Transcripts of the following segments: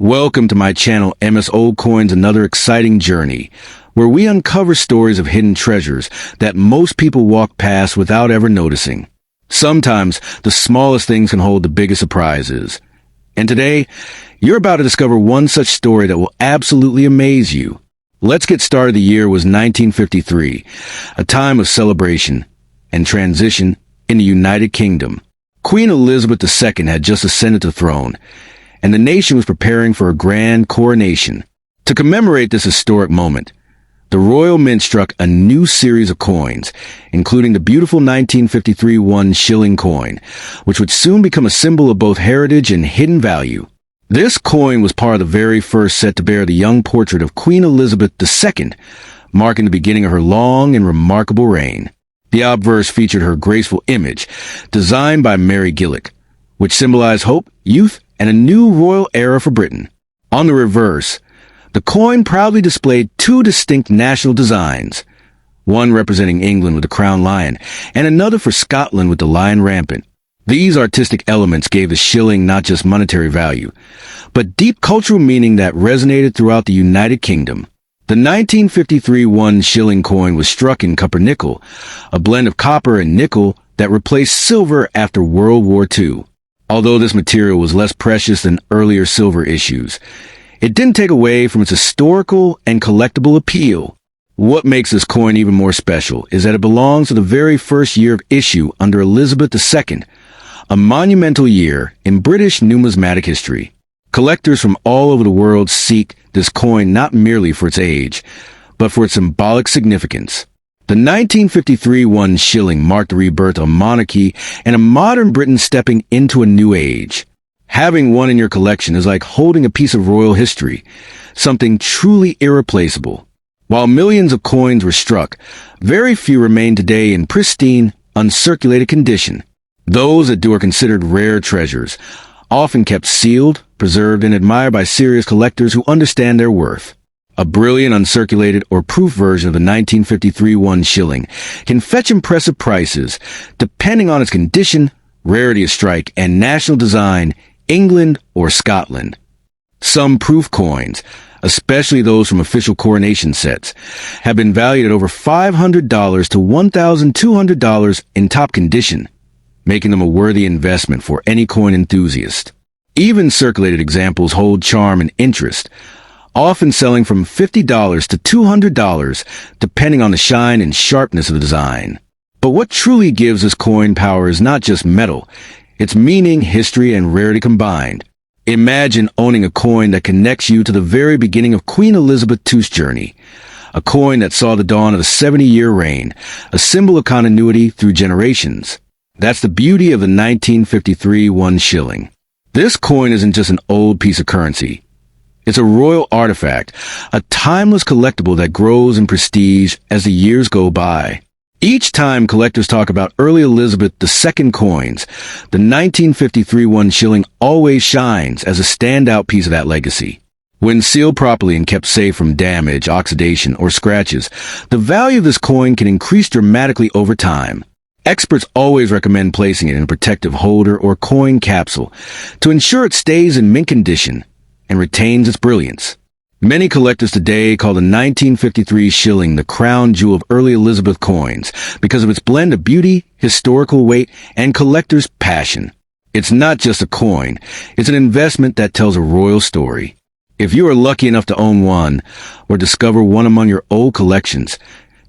Welcome to my channel, MS Old Coins, another exciting journey, where we uncover stories of hidden treasures that most people walk past without ever noticing. Sometimes, the smallest things can hold the biggest surprises. And today, you're about to discover one such story that will absolutely amaze you. Let's get started. The year was 1953, a time of celebration and transition in the United Kingdom. Queen Elizabeth II had just ascended the throne, and the nation was preparing for a grand coronation. To commemorate this historic moment, the Royal Mint struck a new series of coins, including the beautiful 1953 One Shilling coin, which would soon become a symbol of both heritage and hidden value. This coin was part of the very first set to bear the young portrait of Queen Elizabeth II, marking the beginning of her long and remarkable reign. The obverse featured her graceful image, designed by Mary Gillick, which symbolized hope, youth, and a new royal era for Britain. On the reverse, the coin proudly displayed two distinct national designs, one representing England with the crowned lion, and another for Scotland with the lion rampant. These artistic elements gave the shilling not just monetary value, but deep cultural meaning that resonated throughout the United Kingdom. The 1953 One Shilling coin was struck in copper nickel, a blend of copper and nickel that replaced silver after World War II. Although this material was less precious than earlier silver issues, it didn't take away from its historical and collectible appeal. What makes this coin even more special is that it belongs to the very first year of issue under Elizabeth II, a monumental year in British numismatic history. Collectors from all over the world seek this coin not merely for its age, but for its symbolic significance. The 1953 One Shilling marked the rebirth of monarchy and a modern Britain stepping into a new age. Having one in your collection is like holding a piece of royal history, something truly irreplaceable. While millions of coins were struck, very few remain today in pristine, uncirculated condition. Those that do are considered rare treasures, often kept sealed, preserved, and admired by serious collectors who understand their worth. A brilliant uncirculated or proof version of the 1953 One Shilling can fetch impressive prices, depending on its condition, rarity of strike, and national design, England or Scotland. Some proof coins, especially those from official coronation sets, have been valued at over $500 to $1,200 in top condition, making them a worthy investment for any coin enthusiast. Even circulated examples hold charm and interest, often selling from $50 to $200, depending on the shine and sharpness of the design. But what truly gives this coin power is not just metal, it's meaning, history, and rarity combined. Imagine owning a coin that connects you to the very beginning of Queen Elizabeth II's journey, a coin that saw the dawn of a 70-year reign, a symbol of continuity through generations. That's the beauty of the 1953 One Shilling. This coin isn't just an old piece of currency. It's a royal artifact, a timeless collectible that grows in prestige as the years go by. Each time collectors talk about early Elizabeth II coins, the 1953 One Shilling always shines as a standout piece of that legacy. When sealed properly and kept safe from damage, oxidation, or scratches, the value of this coin can increase dramatically over time. Experts always recommend placing it in a protective holder or coin capsule to ensure it stays in mint condition and retains its brilliance. Many collectors today call the 1953 Shilling the crown jewel of early Elizabeth coins because of its blend of beauty, historical weight, and collector's passion. It's not just a coin, it's an investment that tells a royal story. If you are lucky enough to own one or discover one among your old collections,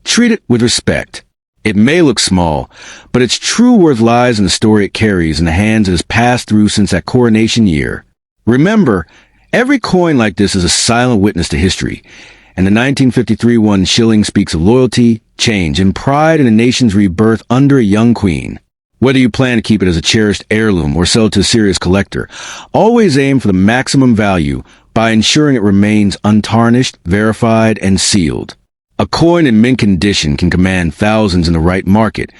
treat it with respect. It may look small, but its true worth lies in the story it carries and the hands it has passed through since that coronation year. Remember, every coin like this is a silent witness to history, and the 1953 One Shilling speaks of loyalty, change, and pride in a nation's rebirth under a young queen. Whether you plan to keep it as a cherished heirloom or sell it to a serious collector, always aim for the maximum value by ensuring it remains untarnished, verified, and sealed. A coin in mint condition can command thousands in the right market,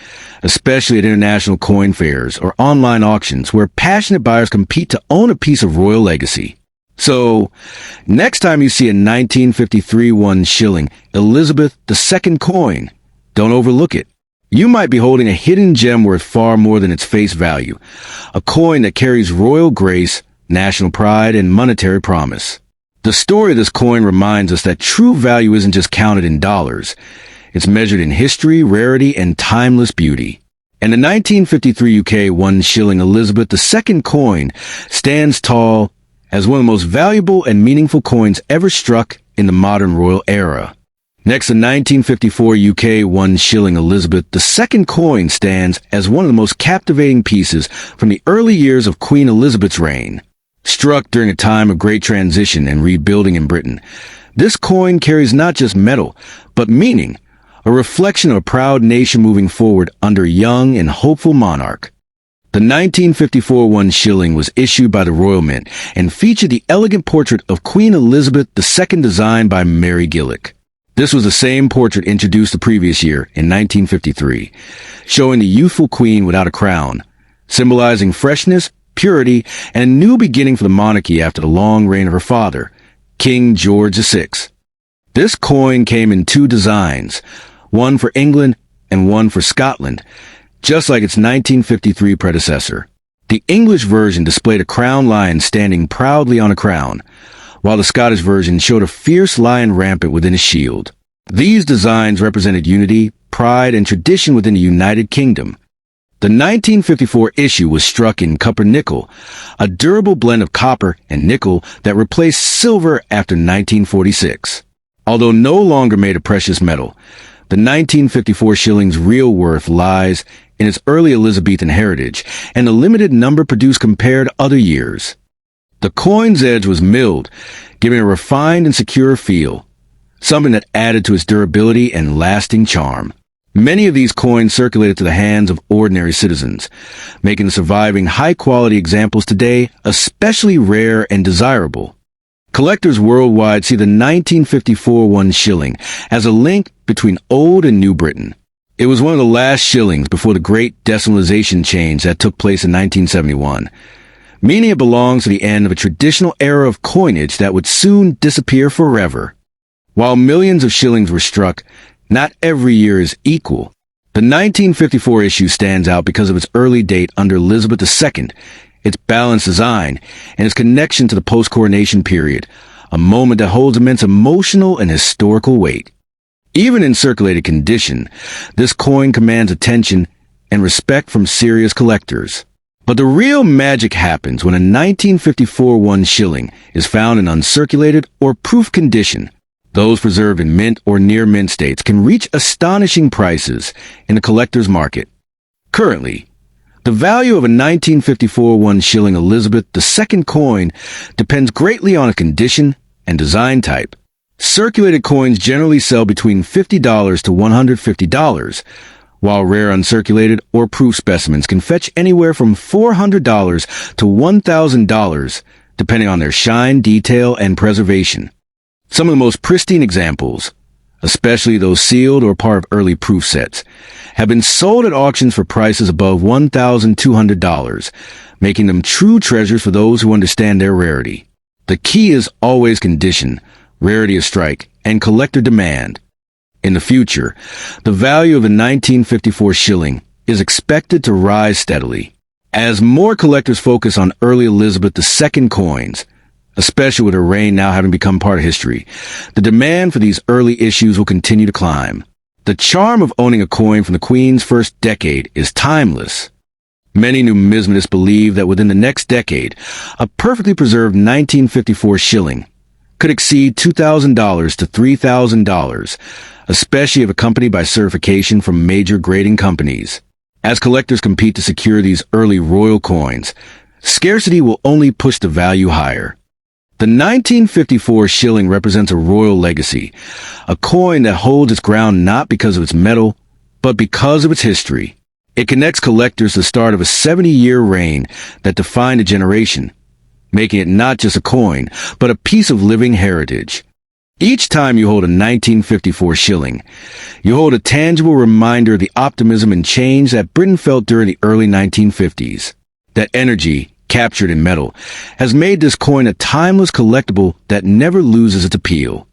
especially at international coin fairs or online auctions where passionate buyers compete to own a piece of royal legacy. So, next time you see a 1953 One Shilling Elizabeth II coin, don't overlook it. You might be holding a hidden gem worth far more than its face value, a coin that carries royal grace, national pride, and monetary promise. The story of this coin reminds us that true value isn't just counted in dollars. It's measured in history, rarity, and timeless beauty. And the 1953 UK One Shilling Elizabeth II coin stands tall as one of the most valuable and meaningful coins ever struck in the modern royal era. Next, the 1954 UK One Shilling Elizabeth II coin stands as one of the most captivating pieces from the early years of Queen Elizabeth's reign. Struck during a time of great transition and rebuilding in Britain, this coin carries not just metal, but meaning, a reflection of a proud nation moving forward under a young and hopeful monarch. The 1954 One Shilling was issued by the Royal Mint and featured the elegant portrait of Queen Elizabeth II designed by Mary Gillick. This was the same portrait introduced the previous year in 1953, showing the youthful queen without a crown, symbolizing freshness, purity, and a new beginning for the monarchy after the long reign of her father, King George VI. This coin came in two designs, one for England and one for Scotland, just like its 1953 predecessor. The English version displayed a crowned lion standing proudly on a crown, while the Scottish version showed a fierce lion rampant within a shield. These designs represented unity, pride, and tradition within the United Kingdom. The 1954 issue was struck in copper nickel, a durable blend of copper and nickel that replaced silver after 1946. Although no longer made of precious metal, the 1954 shilling's real worth lies in its early Elizabethan heritage and the limited number produced compared to other years. The coin's edge was milled, giving a refined and secure feel, something that added to its durability and lasting charm. Many of these coins circulated to the hands of ordinary citizens, making the surviving high-quality examples today especially rare and desirable. Collectors worldwide see the 1954 One Shilling as a link between Old and New Britain. It was one of the last shillings before the great decimalization change that took place in 1971. Meaning it belongs to the end of a traditional era of coinage that would soon disappear forever. While millions of shillings were struck, not every year is equal. The 1954 issue stands out because of its early date under Elizabeth II, its balanced design, and its connection to the post-coronation period, a moment that holds immense emotional and historical weight. Even in circulated condition, this coin commands attention and respect from serious collectors. But the real magic happens when a 1954 One Shilling is found in uncirculated or proof condition. Those preserved in mint or near mint states can reach astonishing prices in the collector's market. Currently, the value of a 1954 One Shilling Elizabeth II coin depends greatly on its condition and design type. Circulated coins generally sell between $50 to $150, while rare uncirculated or proof specimens can fetch anywhere from $400 to $1,000, depending on their shine, detail, and preservation. Some of the most pristine examples, especially those sealed or part of early proof sets, have been sold at auctions for prices above $1,200, making them true treasures for those who understand their rarity. The key is always condition, rarity of strike, and collector demand. In the future, the value of the 1954 shilling is expected to rise steadily. As more collectors focus on early Elizabeth II coins, especially with her reign now having become part of history, the demand for these early issues will continue to climb. The charm of owning a coin from the Queen's first decade is timeless. Many numismatists believe that within the next decade, a perfectly preserved 1954 shilling could exceed $2,000 to $3,000, especially if accompanied by certification from major grading companies. As collectors compete to secure these early royal coins, scarcity will only push the value higher. The 1954 shilling represents a royal legacy, a coin that holds its ground not because of its metal, but because of its history. It connects collectors to the start of a 70-year reign that defined a generation, making it not just a coin, but a piece of living heritage. Each time you hold a 1954 shilling, you hold a tangible reminder of the optimism and change that Britain felt during the early 1950s. That energy, captured in metal, has made this coin a timeless collectible that never loses its appeal.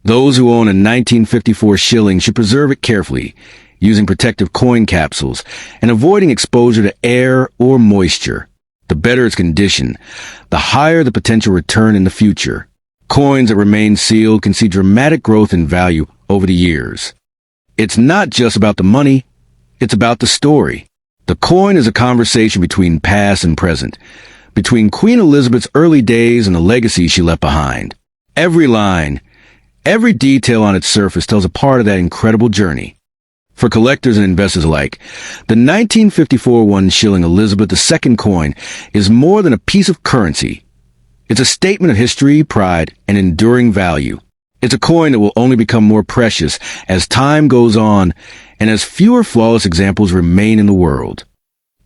Those who own a 1954 shilling should preserve it carefully, using protective coin capsules and avoiding exposure to air or moisture. The better its condition, the higher the potential return in the future. Coins that remain sealed can see dramatic growth in value over the years. It's not just about the money, it's about the story. The coin is a conversation between past and present, between Queen Elizabeth's early days and the legacy she left behind. Every line, every detail on its surface tells a part of that incredible journey. For collectors and investors alike, the 1954 One Shilling Elizabeth II coin is more than a piece of currency. It's a statement of history, pride, and enduring value. It's a coin that will only become more precious as time goes on and as fewer flawless examples remain in the world.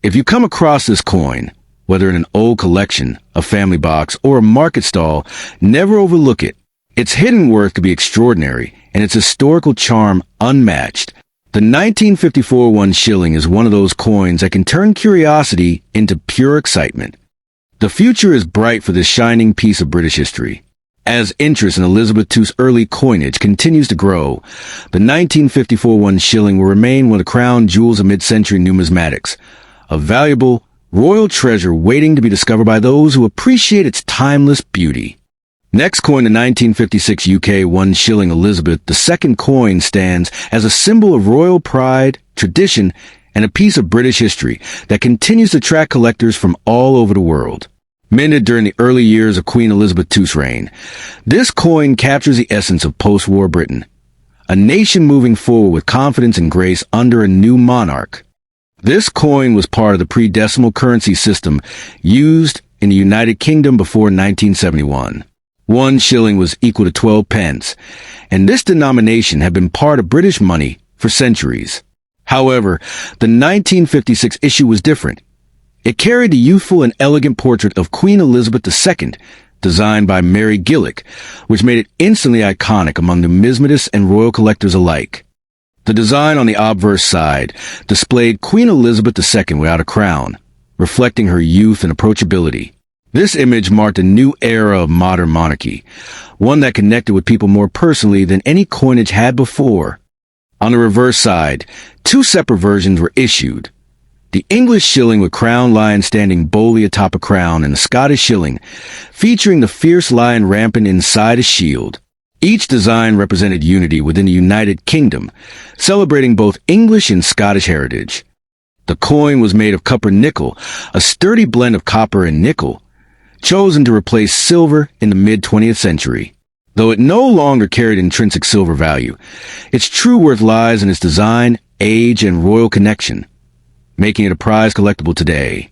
If you come across this coin, whether in an old collection, a family box, or a market stall, never overlook it. Its hidden worth could be extraordinary, and its historical charm unmatched. The 1954 One Shilling is one of those coins that can turn curiosity into pure excitement. The future is bright for this shining piece of British history. As interest in Elizabeth II's early coinage continues to grow, the 1954 One Shilling will remain one of the crown jewels of mid-century numismatics, a valuable, royal treasure waiting to be discovered by those who appreciate its timeless beauty. Next coin, the 1956 UK One Shilling Elizabeth II coin stands as a symbol of royal pride, tradition, and a piece of British history that continues to attract collectors from all over the world. Minted during the early years of Queen Elizabeth II's reign, this coin captures the essence of post-war Britain, a nation moving forward with confidence and grace under a new monarch. This coin was part of the pre-decimal currency system used in the United Kingdom before 1971. 1 shilling was equal to 12 pence, and this denomination had been part of British money for centuries. However, the 1956 issue was different. It carried the youthful and elegant portrait of Queen Elizabeth II, designed by Mary Gillick, which made it instantly iconic among numismatists and royal collectors alike. The design on the obverse side displayed Queen Elizabeth II without a crown, reflecting her youth and approachability. This image marked a new era of modern monarchy, one that connected with people more personally than any coinage had before. On the reverse side, two separate versions were issued. The English shilling with crowned lion standing boldly atop a crown, and the Scottish shilling, featuring the fierce lion rampant inside a shield. Each design represented unity within the United Kingdom, celebrating both English and Scottish heritage. The coin was made of copper nickel, a sturdy blend of copper and nickel, chosen to replace silver in the mid-20th century. Though it no longer carried intrinsic silver value, its true worth lies in its design, age, and royal connection, making it a prized collectible today.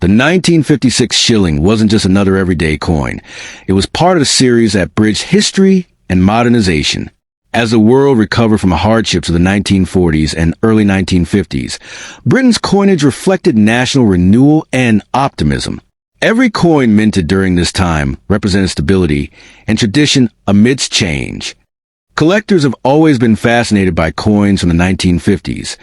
The 1956 shilling wasn't just another everyday coin. It was part of a series that bridged history and modernization. As the world recovered from the hardships of the 1940s and early 1950s, Britain's coinage reflected national renewal and optimism. Every coin minted during this time represented stability and tradition amidst change. Collectors have always been fascinated by coins from the 1950s,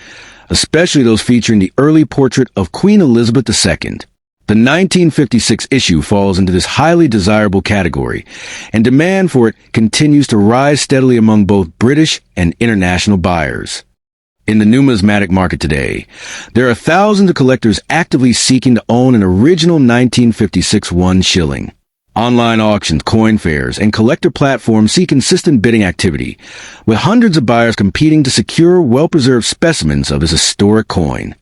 especially those featuring the early portrait of Queen Elizabeth II. The 1956 issue falls into this highly desirable category, and demand for it continues to rise steadily among both British and international buyers. In the numismatic market today, there are thousands of collectors actively seeking to own an original 1956 One Shilling. Online auctions, coin fairs, and collector platforms see consistent bidding activity, with hundreds of buyers competing to secure well-preserved specimens of this historic coin.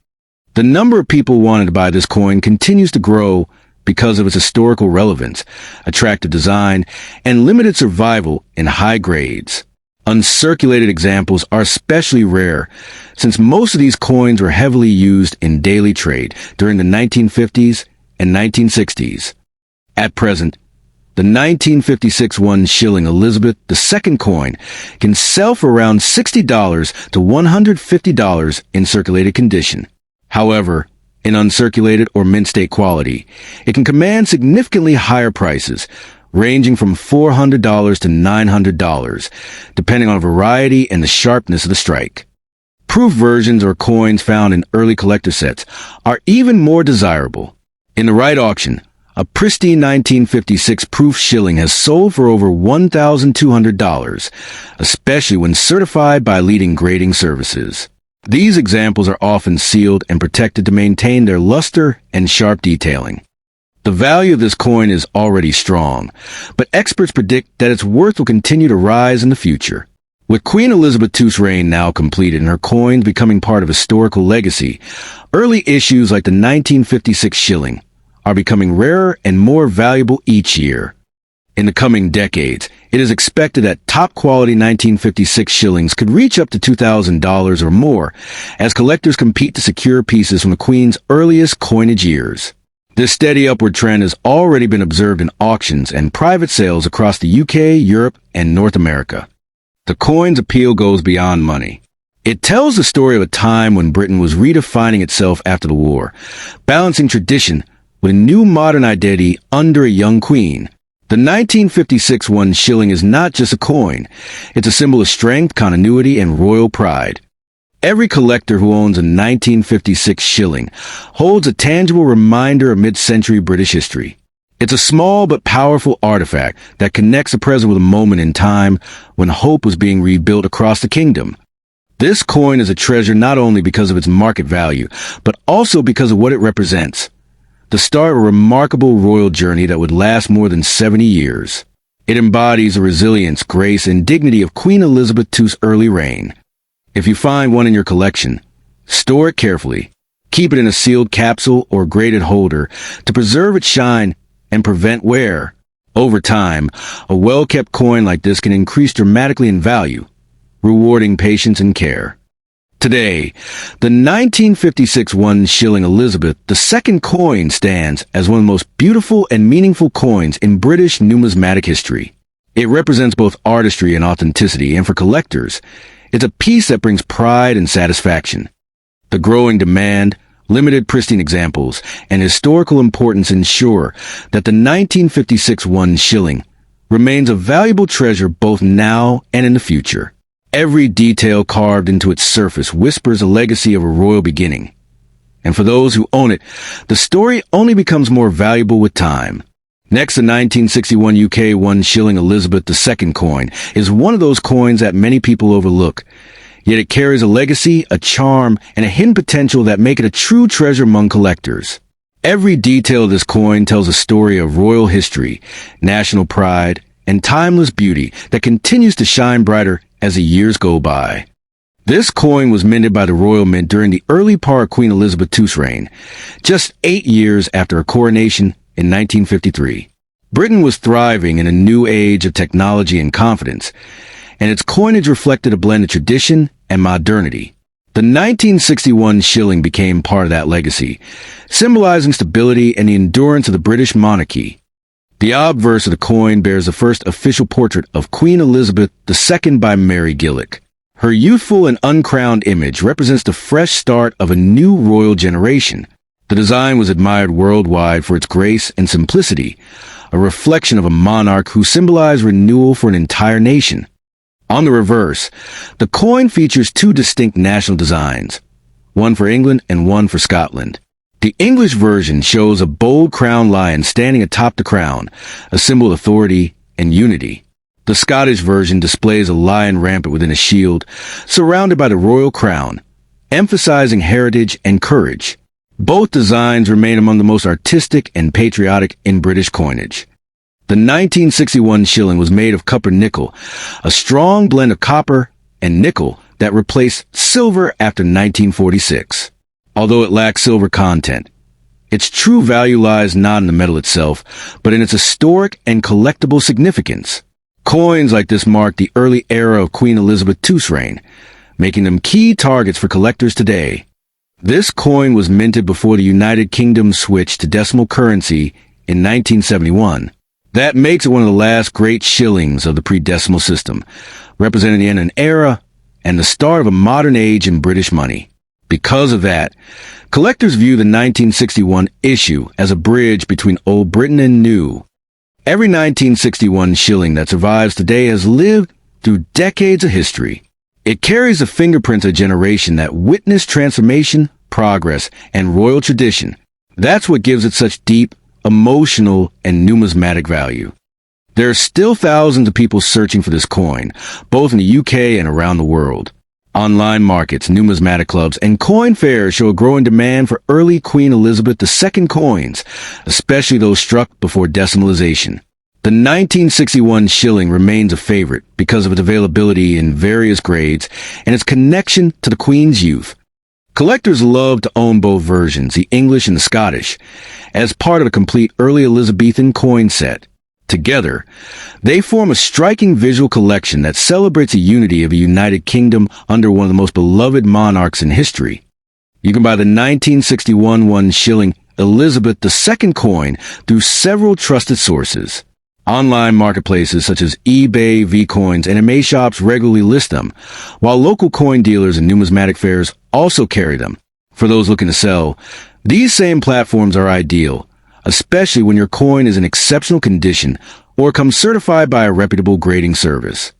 The number of people wanting to buy this coin continues to grow because of its historical relevance, attractive design, and limited survival in high grades. Uncirculated examples are especially rare, since most of these coins were heavily used in daily trade during the 1950s and 1960s. At present, the 1956 One Shilling Elizabeth II coin can sell for around $60 to $150 in circulated condition. However, in uncirculated or mint state quality, it can command significantly higher prices, ranging from $400 to $900, depending on variety and the sharpness of the strike. Proof versions or coins found in early collector sets are even more desirable. In the right auction, a pristine 1956 proof shilling has sold for over $1,200, especially when certified by leading grading services. These examples are often sealed and protected to maintain their luster and sharp detailing. The value of this coin is already strong, but experts predict that its worth will continue to rise in the future. With Queen Elizabeth II's reign now completed and her coins becoming part of historical legacy, early issues like the 1956 shilling are becoming rarer and more valuable each year. In the coming decades, it is expected that top-quality 1956 shillings could reach up to $2,000 or more as collectors compete to secure pieces from the Queen's earliest coinage years. This steady upward trend has already been observed in auctions and private sales across the UK, Europe, and North America. The coin's appeal goes beyond money. It tells the story of a time when Britain was redefining itself after the war, balancing tradition with a new modern identity under a young queen. The 1956 one shilling is not just a coin. It's a symbol of strength, continuity, and royal pride. Every collector who owns a 1956 shilling holds a tangible reminder of mid-century British history. It's a small but powerful artifact that connects the present with a moment in time when hope was being rebuilt across the kingdom. This coin is a treasure not only because of its market value, but also because of what it represents. The start of a remarkable royal journey that would last more than 70 years. It embodies the resilience, grace, and dignity of Queen Elizabeth II's early reign. If you find one in your collection, store it carefully. Keep it in a sealed capsule or graded holder to preserve its shine and prevent wear. Over time, a well-kept coin like this can increase dramatically in value, rewarding patience and care. Today, the 1956 one shilling Elizabeth II coin stands as one of the most beautiful and meaningful coins in British numismatic history. It represents both artistry and authenticity, and for collectors, it's a piece that brings pride and satisfaction. The growing demand, limited pristine examples, and historical importance ensure that the 1956 one shilling remains a valuable treasure both now and in the future. Every detail carved into its surface whispers a legacy of a royal beginning. And for those who own it, the story only becomes more valuable with time. Next, the 1961 UK One Shilling Elizabeth II coin is one of those coins that many people overlook. Yet it carries a legacy, a charm, and a hidden potential that make it a true treasure among collectors. Every detail of this coin tells a story of royal history, national pride, and timeless beauty that continues to shine brighter as the years go by. This coin was minted by the Royal Mint during the early part of Queen Elizabeth II's reign, just 8 years after her coronation in 1953. Britain was thriving in a new age of technology and confidence, and its coinage reflected a blend of tradition and modernity. The 1961 shilling became part of that legacy, symbolizing stability and the endurance of the British monarchy. The obverse of the coin bears the first official portrait of Queen Elizabeth II by Mary Gillick. Her youthful and uncrowned image represents the fresh start of a new royal generation. The design was admired worldwide for its grace and simplicity, a reflection of a monarch who symbolized renewal for an entire nation. On the reverse, the coin features two distinct national designs, one for England and one for Scotland. The English version shows a bold crowned lion standing atop the crown, a symbol of authority and unity. The Scottish version displays a lion rampant within a shield, surrounded by the royal crown, emphasizing heritage and courage. Both designs remain among the most artistic and patriotic in British coinage. The 1961 shilling was made of copper nickel, a strong blend of copper and nickel that replaced silver after 1946. Although it lacks silver content, its true value lies not in the metal itself, but in its historic and collectible significance. Coins like this mark the early era of Queen Elizabeth II's reign, making them key targets for collectors today. This coin was minted before the United Kingdom switched to decimal currency in 1971. That makes it one of the last great shillings of the pre-decimal system, representing the end of an era and the start of a modern age in British money. Because of that, collectors view the 1961 issue as a bridge between old Britain and new. Every 1961 shilling that survives today has lived through decades of history. It carries the fingerprints of a generation that witnessed transformation, progress, and royal tradition. That's what gives it such deep, emotional, and numismatic value. There are still thousands of people searching for this coin, both in the UK and around the world. Online markets, numismatic clubs, and coin fairs show a growing demand for early Queen Elizabeth II coins, especially those struck before decimalization. The 1961 shilling remains a favorite because of its availability in various grades and its connection to the Queen's youth. Collectors love to own both versions, the English and the Scottish, as part of a complete early Elizabethan coin set. Together, they form a striking visual collection that celebrates the unity of a united kingdom under one of the most beloved monarchs in history. You can buy the 1961 one shilling Elizabeth II coin through several trusted sources. Online marketplaces such as eBay, Vcoins, and MA shops regularly list them, while local coin dealers and numismatic fairs also carry them. For those looking to sell, these same platforms are ideal, especially when your coin is in exceptional condition or comes certified by a reputable grading service.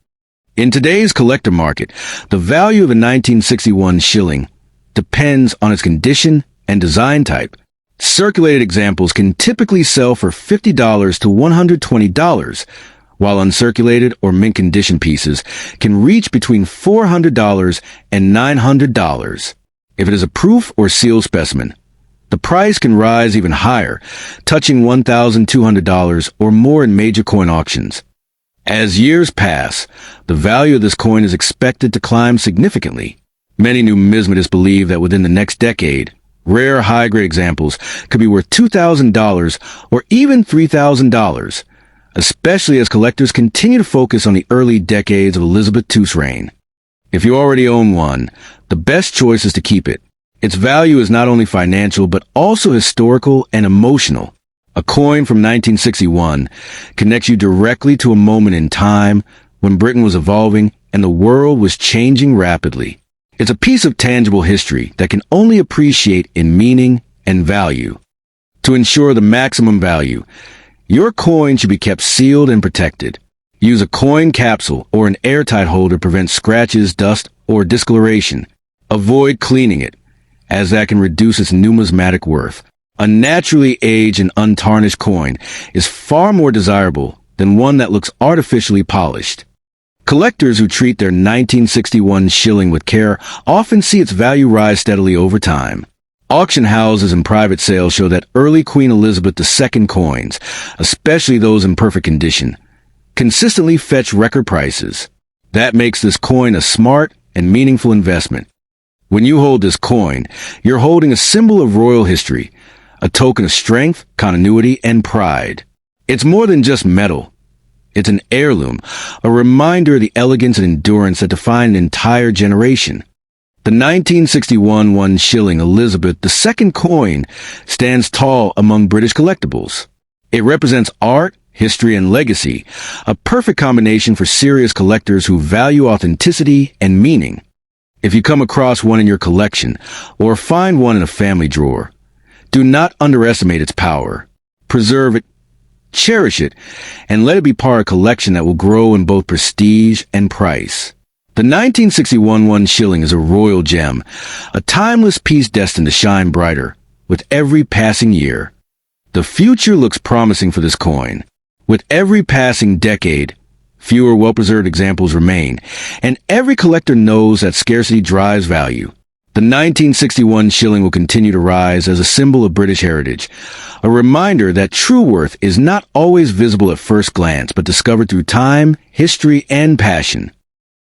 In today's collector market, the value of a 1961 shilling depends on its condition and design type. Circulated examples can typically sell for $50 to $120, while uncirculated or mint condition pieces can reach between $400 and $900. If it is a proof or sealed specimen, the price can rise even higher, touching $1,200 or more in major coin auctions. As years pass, the value of this coin is expected to climb significantly. Many numismatists believe that within the next decade, rare high-grade examples could be worth $2,000 or even $3,000, especially as collectors continue to focus on the early decades of Elizabeth II's reign. If you already own one, the best choice is to keep it. Its value is not only financial, but also historical and emotional. A coin from 1961 connects you directly to a moment in time when Britain was evolving and the world was changing rapidly. It's a piece of tangible history that can only appreciate in meaning and value. To ensure the maximum value, your coin should be kept sealed and protected. Use a coin capsule or an airtight holder to prevent scratches, dust, or discoloration. Avoid cleaning it, as that can reduce its numismatic worth. A naturally aged and untarnished coin is far more desirable than one that looks artificially polished. Collectors who treat their 1961 shilling with care often see its value rise steadily over time. Auction houses and private sales show that early Queen Elizabeth II coins, especially those in perfect condition, consistently fetch record prices. That makes this coin a smart and meaningful investment. When you hold this coin, you're holding a symbol of royal history, a token of strength, continuity, and pride. It's more than just metal. It's an heirloom, a reminder of the elegance and endurance that define an entire generation. The 1961 one shilling Elizabeth II coin stands tall among British collectibles. It represents art, history, and legacy, a perfect combination for serious collectors who value authenticity and meaning. If you come across one in your collection or find one in a family drawer, do not underestimate its power. Preserve it, cherish it, and let it be part of a collection that will grow in both prestige and price. The 1961 one shilling is a royal gem, a timeless piece destined to shine brighter with every passing year. The future looks promising for this coin. With every passing decade, fewer well-preserved examples remain, and every collector knows that scarcity drives value. The 1961 shilling will continue to rise as a symbol of British heritage, a reminder that true worth is not always visible at first glance, but discovered through time, history, and passion.